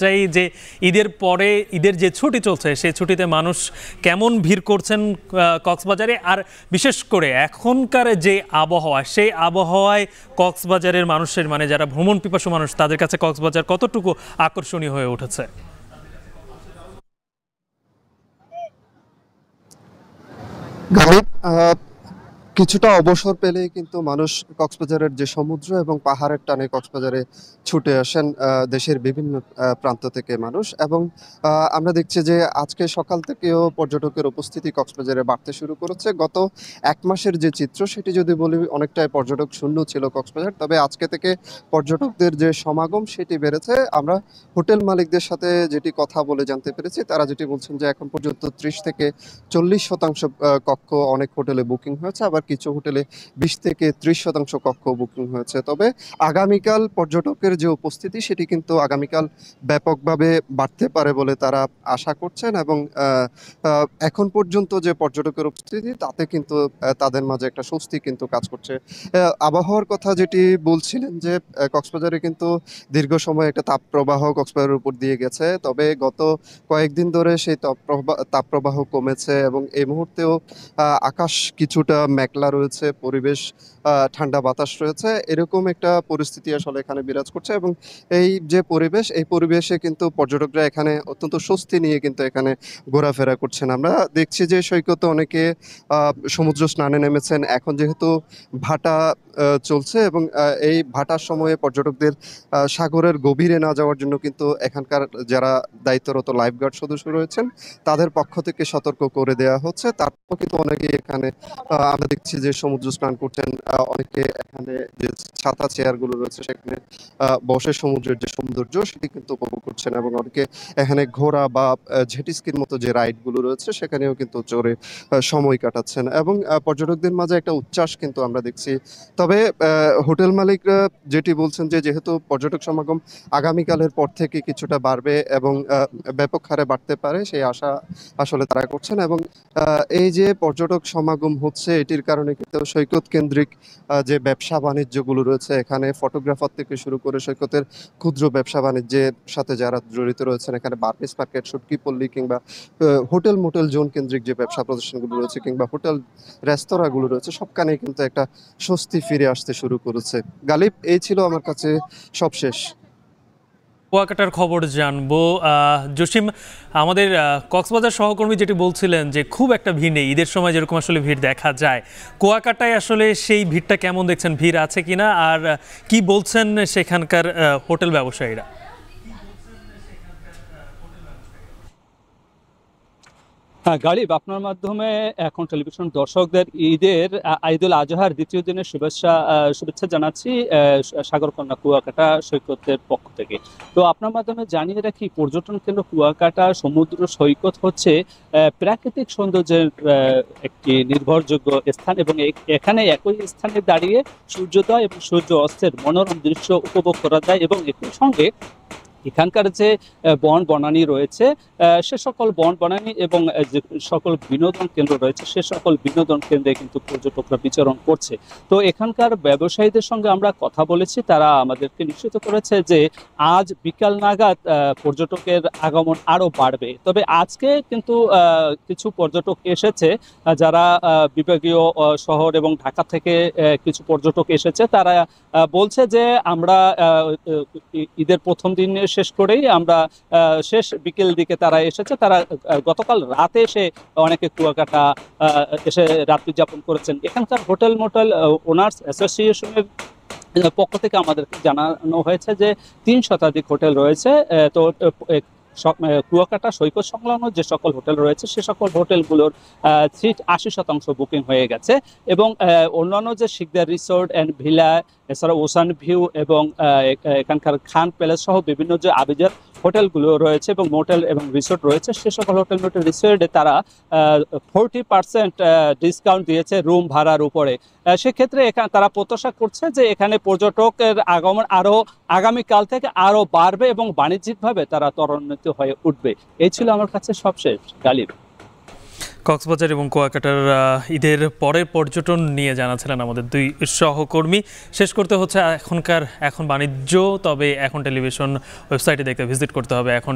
চাই যে ঈদের পরে ঈদের যে ছুটি চলছে সেই ছুটিতে মানুষ কেমন ভিড় করছেন কক্সবাজারে, আর বিশেষ করে এখনকার যে আবহাওয়া সেই আবহাওয়ায় কক্সবাজারের মানুষের মানে যারা ভ্রমণ পিপাসু মানুষ তাদের কাছে কক্সবাজার কতটুকু আকর্ষণীয় হয়ে উঠেছে। কিছুটা অবসর পেলেই কিন্তু মানুষ কক্সবাজারের যে সমুদ্র এবং পাহাড়ের টানে কক্সবাজারে ছুটে আসেন দেশের বিভিন্ন প্রান্ত থেকে মানুষ। এবং আমরা দেখছি যে আজকে সকাল থেকেও পর্যটকের উপস্থিতি কক্সবাজারে বাড়তে শুরু করেছে। গত এক মাসের যে চিত্র সেটি যদি বলি অনেকটাই পর্যটক শূন্য ছিল কক্সবাজার, তবে আজকে থেকে পর্যটকদের যে সমাগম সেটি বেড়েছে। আমরা হোটেল মালিকদের সাথে যেটি কথা বলে জানতে পেরেছি, তারা যেটি বলছেন যে এখন পর্যন্ত 30 থেকে 40% কক্ষ অনেক হোটেলে বুকিং হয়েছে, আবার কিছু হোটেলে 20 থেকে 30% কক্ষ বুকিং হয়েছে। তবে আগামীকাল পর্যটকের যে উপস্থিতি সেটি কিন্তু আগামীকাল ব্যাপকভাবে বাড়তে পারে বলে তারা আশা করছেন। এবং এখন পর্যন্ত যে পর্যটকের উপস্থিতি তাতে কিন্তু তাদের মাঝে একটা স্বস্তি কিন্তু কাজ করছে। আবহাওয়ার কথা যেটি বলছিলেন যে কক্সবাজারে কিন্তু দীর্ঘ সময় একটা তাপপ্রবাহ কক্সবাজারের উপর দিয়ে গেছে, তবে গত কয়েকদিন ধরে সেই তাপপ্রবাহ কমেছে এবং এই মুহূর্তেও আকাশ কিছুটা মেঘলা রয়েছে, পরিবেশ ঠান্ডা বাতাস রয়েছে, এরকম একটা পরিস্থিতি আসলে এখানে বিরাজ করছে। এবং এই যে পরিবেশ, এই পরিবেশে কিন্তু পর্যটকরা এখানে অত্যন্ত স্বস্তি নিয়ে কিন্তু এখানে ঘোরাফেরা করছেন। আমরা দেখছি যে সৈকতে অনেকে সমুদ্র স্নানে নেমেছেন। এখন যেহেতু ভাটা চলছে এবং এই ভাটার সময়ে পর্যটকদের সাগরের গভীরে না যাওয়ার জন্য কিন্তু এখানকার যারা দায়িত্বরত লাইফগার্ড সদস্য রয়েছেন তাদের পক্ষ থেকে সতর্ক করে দেওয়া হচ্ছে। তারপর কিন্তু অনেকে এখানে আমরা দেখছি যে সমুদ্র স্নান করছেন, অনেকে এখানে যে ছাতা চেয়ারগুলো রয়েছে সেখানে বসে সমুদ্রের যে সৌন্দর্য সেটি কিন্তু উপভোগ করছেন, এবং অনেকে এখানে ঘোড়া বা জেটিস্কির মতো যে রাইডগুলো রয়েছে সেখানেও কিন্তু চড়ে সময় কাটাচ্ছেন। এবং পর্যটকদের মাঝে একটা উচ্ছ্বাস কিন্তু আমরা দেখছি। তবে হোটেল মালিকরা যেটি বলছেন যে যেহেতু পর্যটক সমাগম আগামীকালের পর থেকে কিছুটা বাড়বে এবং ব্যাপক হারে বাড়তে পারে সেই আশা আসলে তারা করছেন। এবং এই যে পর্যটক সমাগম হচ্ছে এটির কারণে কিন্তু সৈকত কেন্দ্রিক যে ব্যবসা বাণিজ্যগুলো রয়েছে, এখানে ফটোগ্রাফার থেকে শুরু করে সৈকতের ক্ষুদ্র ব্যবসা বাণিজ্যের সাথে যারা জড়িত রয়েছেন, এখানে বার্পিস মার্কেট, শুটকি পল্লী কিংবা হোটেল মোটেল জোন কেন্দ্রিক যে ব্যবসা প্রতিষ্ঠানগুলো রয়েছে কিংবা হোটেল রেস্তোরাঁগুলো রয়েছে, সবখানেই কিন্তু একটা স্বস্তি ফিরে আসতে শুরু করেছে। গালিব, এই ছিল আমার কাছে সবশেষ। কুয়াকাটার খবর জানবো। জসিম, আমাদের কক্সবাজার সহকর্মী যেটি বলছিলেন যে খুব একটা ভিড় নেই, ঈদের সময় যেরকম আসলে ভিড় দেখা যায়, কুয়াকাটায় আসলে সেই ভিড়টা কেমন দেখছেন, ভিড় আছে কিনা, আর কি বলছেন সেখানকার হোটেল ব্যবসায়ীরা? হ্যাঁ গালিব, আপনার মাধ্যমে এখন টেলিভিশন দর্শকদের ঈদুল আজহার দ্বিতীয় দিনের শুভেচ্ছা জানাচ্ছি সাগরকন্যা কুয়াকাটা সৈকতের পক্ষ থেকে। তো আপনার মাধ্যমে জানিয়ে রাখি, পর্যটন কেন্দ্র কুয়াকাটা সমুদ্র সৈকত হচ্ছে প্রাকৃতিক সৌন্দর্যের একটি নির্ভরযোগ্য স্থান, এবং এখানে একই স্থানে দাঁড়িয়ে সূর্যোদয় এবং সূর্য অস্তের মনোরম দৃশ্য উপভোগ করা যায়। এবং একই সঙ্গে এখানকার যে বন বনানী রয়েছে সে সকল বন বনানী এবং যে সকল বিনোদন কেন্দ্র রয়েছে সে সকল বিনোদন কেন্দ্রে কিন্তু পর্যটকরা বিচরণ করছে। তো এখানকার ব্যবসায়ীদের সঙ্গে আমরা কথা বলেছি, তারা আমাদেরকে নিশ্চিত করেছে যে আজ বিকাল নাগাদ পর্যটকের আগমন আরও বাড়বে। তবে আজকে কিন্তু কিছু পর্যটক এসেছে, যারা বিভাগীয় শহর এবং ঢাকা থেকে কিছু পর্যটক এসেছে। তারা বলছে যে আমরা ঈদের প্রথম দিন শেষ করেই আমরা শেষ বিকেল দিকে তারা এসেছে। তারা গতকাল রাতে এসে অনেকে কুয়াকাটা এসে রাত্রি যাপন করেছেন। এখানকার হোটেল মোটেল ওনার্স অ্যাসোসিয়েশনের পক্ষ থেকে আমাদেরকে জানানো হয়েছে যে 3 শতাধিক হোটেল রয়েছে। তো কুয়াকাটা সৈকত সংলগ্ন যে সকল হোটেল রয়েছে সে সকল হোটেলগুলোর সিট 80% বুকিং হয়ে গেছে। এবং অন্যান্য যে শিকদার রিসোর্ট অ্যান্ড ভিলা, এছাড়া ওশান ভিউ এবং এখানকার খান প্যালেস সহ বিভিন্ন যে আবিজার হোটেলগুলো রয়েছে এবং মোটেল এবং রিসোর্ট রয়েছে, সে সকল হোটেল মোটেল রিসোর্টে তারা 40% ডিসকাউন্ট দিয়েছে রুম ভাড়ার উপরে। সেক্ষেত্রে তারা প্রত্যাশা করছে যে এখানে পর্যটকের আগমন আরও আগামীকাল থেকে আরও বাড়বে এবং বাণিজ্যিকভাবে তারা ত্বরান্বিত হয়ে উঠবে। এই ছিল আমার কাছে সবশেষ। গালিব। কক্সবাজার এবং কুয়াকাটার ঈদের পরের পর্যটন নিয়ে জানাচ্ছিলেন আমাদের দুই সহকর্মী। শেষ করতে হচ্ছে এখন বাণিজ্য, তবে এখন টেলিভিশন ওয়েবসাইটে দেখতে ভিজিট করতে হবে এখন